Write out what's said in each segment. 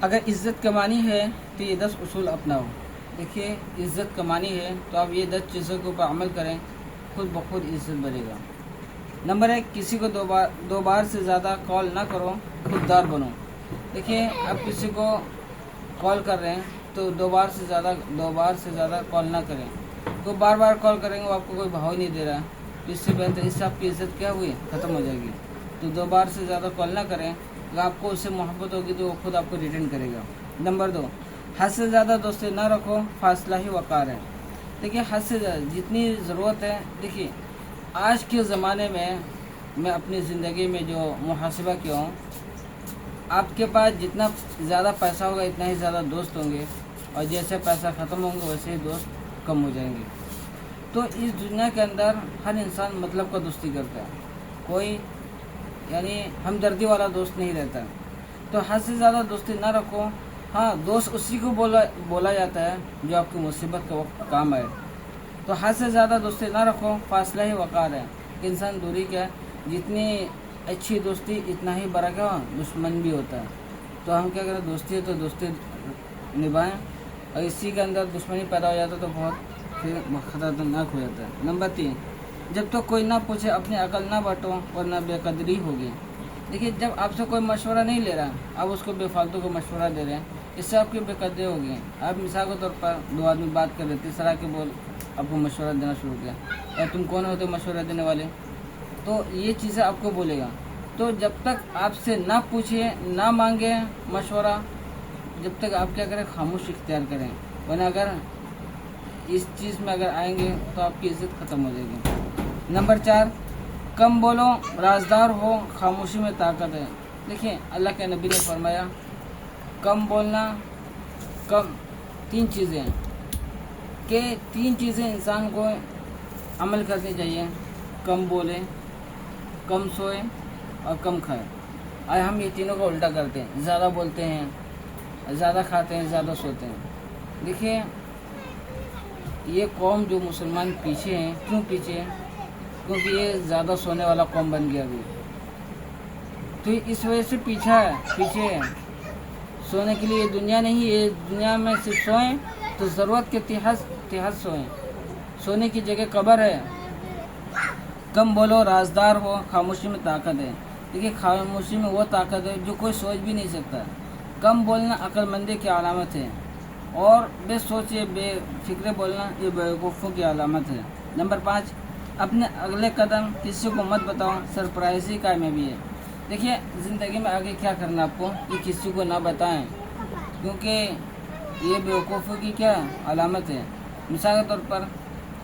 अगर इज़्ज़त कमानी है तो ये 10 उसूल अपनाओ। देखिए, इज़्ज़त कमानी है तो आप ये 10 चीज़ों के ऊपर अमल करें, खुद ब खुद इज़्ज़त बढ़ेगा। नंबर 1, किसी को दो बार से ज़्यादा कॉल ना करो, खुददार बनो। देखिए, आप किसी को कॉल कर रहे हैं तो दो बार से ज़्यादा कॉल ना करें। तो बार बार कॉल करेंगे, वो आपको कोई भाव ही नहीं दे रहा है, तो इससे बेहतर, इससे आपकी इज़्ज़त क्या हुई, ख़त्म हो जाएगी। तो 2 बार से ज़्यादा कॉल ना करें। अगर आपको उससे मोहब्बत होगी तो वो खुद आपको रिटर्न करेगा। नंबर 2, हद से ज़्यादा दोस्ती ना रखो, फासला ही वक़ार है। देखिए, हद से ज़्यादा जितनी ज़रूरत है, देखिए आज के ज़माने में मैं अपनी ज़िंदगी में जो मुहासिबा किया हूँ, आपके पास जितना ज़्यादा पैसा होगा इतना ही ज़्यादा दोस्त होंगे, और जैसे पैसा ख़त्म होंगे वैसे ही दोस्त कम हो जाएंगे। तो इस दुनिया के अंदर हर इंसान मतलब का दोस्ती करता है, कोई यानी हमदर्दी वाला दोस्त नहीं रहता। तो हद से ज़्यादा दोस्ती ना रखो। हाँ, दोस्त उसी को बोला जाता है जो आपकी मुसीबत के वक्त काम आए। तो हद से ज़्यादा दोस्ती ना रखो, फासला ही वक़ार है। इंसान दूरी क्या, जितनी अच्छी दोस्ती इतना ही बड़ा क्या दुश्मन भी होता है। तो हम क्या करें, दोस्ती है तो दोस्ती निभाएं, और इसी के अंदर दुश्मनी पैदा हो जाता है तो बहुत फिर ख़तरनाक हो जाता है। नंबर 3, जब तक तो कोई ना पूछे अपनी अकल ना बांटो, वरना बेकदरी होगी। देखिए, जब आपसे कोई मशवरा नहीं ले रहा, आप उसको बेफालतू को मशवरा दे रहे हैं, इससे आपकी बेकदरी होगी। आप मिसाल के तौर पर 2 आदमी बात कर रहे थे, तीसरा के बोल आपको मशवरा देना शुरू किया, और तुम कौन होते मशवरा देने वाले, तो ये चीज़ें आपको बोलेगा। तो जब तक आपसे ना पूछे, ना मांगे मशवरा, जब तक आप क्या करें, खामोश इख्तियार करें। वरना अगर इस चीज़ में अगर आएंगे तो आपकी इज़्ज़त ख़त्म हो जाएगी। नंबर 4, कम बोलो, राजदार हो, खामोशी में ताकत है। देखिए, अल्लाह के नबी ने फरमाया, कम बोलना, कम 3 चीज़ें कि 3 चीज़ें इंसान को अमल करनी चाहिए, कम बोले, कम सोए और कम खाए। आज हम ये तीनों का उल्टा करते हैं, ज़्यादा बोलते हैं, ज़्यादा खाते हैं, ज़्यादा सोते हैं। देखिए, ये कौम जो मुसलमान पीछे हैं, क्यों पीछे हैं, क्योंकि ये ज़्यादा सोने वाला कौम बन गया अभी, तो इस वजह से पीछे है। सोने के लिए दुनिया नहीं है, दुनिया में सिर्फ सोएं तो ज़रूरत के तिहास सोएं, सोने की जगह कब्र है। कम बोलो, राजदार हो, खामोशी में ताकत है। देखिए, खामोशी में वो ताकत है जो कोई सोच भी नहीं सकता। कम बोलना अक्लमंदी की अलामत है, और बेसोचे बेफिक्रे बोलना ये बेवकूफ़ों की अलामत है। नंबर 5, अपने अगले कदम किसी को मत बताओ, सरप्राइज़ी कामयाबी है। देखिए, ज़िंदगी में आगे क्या करना आपको, ये किसी को ना बताएं, क्योंकि ये बेवकूफ़ों की क्या अलामत है। मिसाल के तौर पर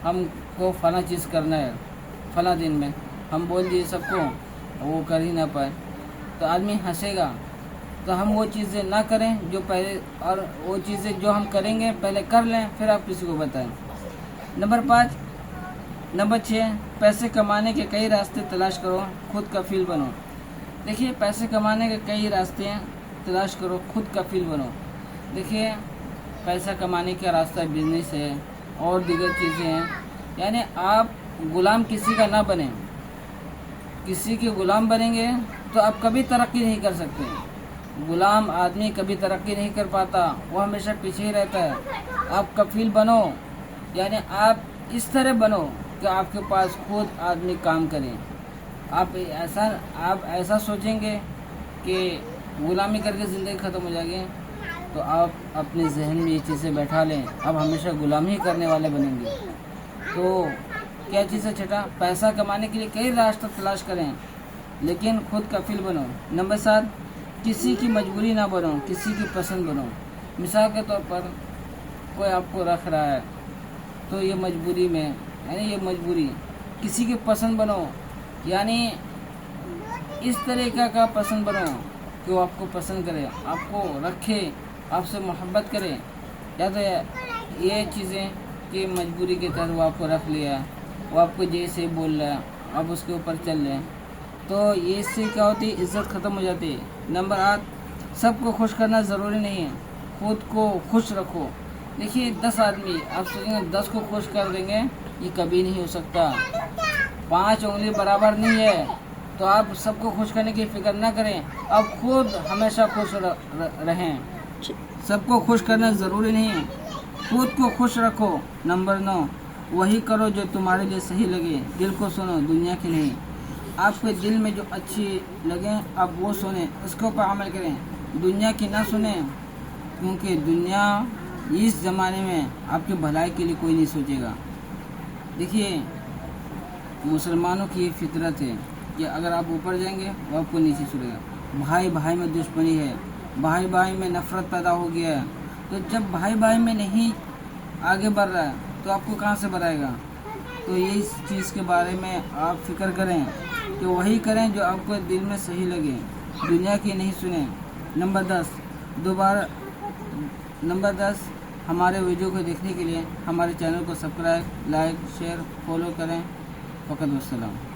हमको फ़लाँ चीज़ करना है, फ़लाँ दिन में हम बोल दिए सबको, वो कर ही ना पाए तो आदमी हंसेगा। तो हम वो चीज़ें ना करें जो पहले, और वो चीज़ें जो हम करेंगे पहले कर लें, फिर आप किसी को बताएं। नंबर 6, पैसे कमाने के कई रास्ते तलाश करो, खुद कफील बनो। देखिए, पैसे कमाने के कई रास्ते तलाश करो, खुद कफील बनो। देखिए, पैसा कमाने का रास्ता बिजनेस है और दीगर चीज़ें हैं, यानी आप गुलाम किसी का ना बने। किसी के गुलाम बनेंगे तो आप कभी तरक्की नहीं कर सकते। गुलाम आदमी कभी तरक्की नहीं कर पाता, वो हमेशा पीछे ही रहता है। आप कफील बनो, यानी आप इस तरह बनो कि आपके पास खुद आदमी काम करें। आप ऐसा सोचेंगे कि गुलामी करके ज़िंदगी ख़त्म हो जाएगी, तो आप अपने जहन में ये चीज़ें बैठा लें, आप हमेशा गुलामी करने वाले बनेंगे। तो क्या चीज़ है, छठा, पैसा कमाने के लिए कई रास्ते तलाश करें, लेकिन खुद कफील बनो। नंबर 7, किसी की मजबूरी ना बनो, किसी की पसंद बनो। मिसाल के तौर पर कोई आपको रख रहा है तो ये मजबूरी में, यानी ये मजबूरी, किसी की पसंद बनो, यानी इस तरीक़ा का पसंद बनो कि वो आपको पसंद करे, आपको रखे, आपसे मोहब्बत करे। या तो ये चीज़ें कि मजबूरी के तहत वो आपको रख लिया, वो आपको जैसे बोल रहा है, आप उसके ऊपर चल रहे हैं, तो ये इससे क्या होती है, इज़्ज़त ख़त्म हो जाती है। नंबर 8, सबको खुश करना ज़रूरी नहीं है, खुद को खुश रखो। देखिए, 10 आदमी आप सोचेंगे 10 को खुश कर देंगे, ये कभी नहीं हो सकता। 5 उंगली बराबर नहीं है, तो आप सबको खुश करने की फ़िक्र ना करें, आप खुद हमेशा खुश रहें। सबको खुश करना ज़रूरी नहीं है, खुद को खुश रखो। नंबर 9, वही करो जो तुम्हारे लिए सही लगे। दिल को सुनो, दुनिया की नहीं। आपके दिल में जो अच्छी लगे आप वो सुने, उसके ऊपर अमल करें, दुनिया की ना सुने, क्योंकि दुनिया इस ज़माने में आपकी भलाई के लिए कोई नहीं सोचेगा। देखिए, मुसलमानों की ये फितरत है कि अगर आप ऊपर जाएंगे वो आपको नीचे छुड़ेगा। भाई भाई में दुश्मनी है, भाई भाई में नफ़रत पैदा हो गया है। तो जब भाई भाई में नहीं आगे बढ़ रहा है तो आपको कहाँ से बढ़ाएगा। तो ये इस चीज़ के बारे में आप फिक्र करें कि वही करें जो आपको दिल में सही लगे, दुनिया की नहीं सुने। नंबर 10, हमारे वीडियो को देखने के लिए हमारे चैनल को सब्सक्राइब, लाइक, शेयर, फॉलो करें। फ़कत वस्सलाम।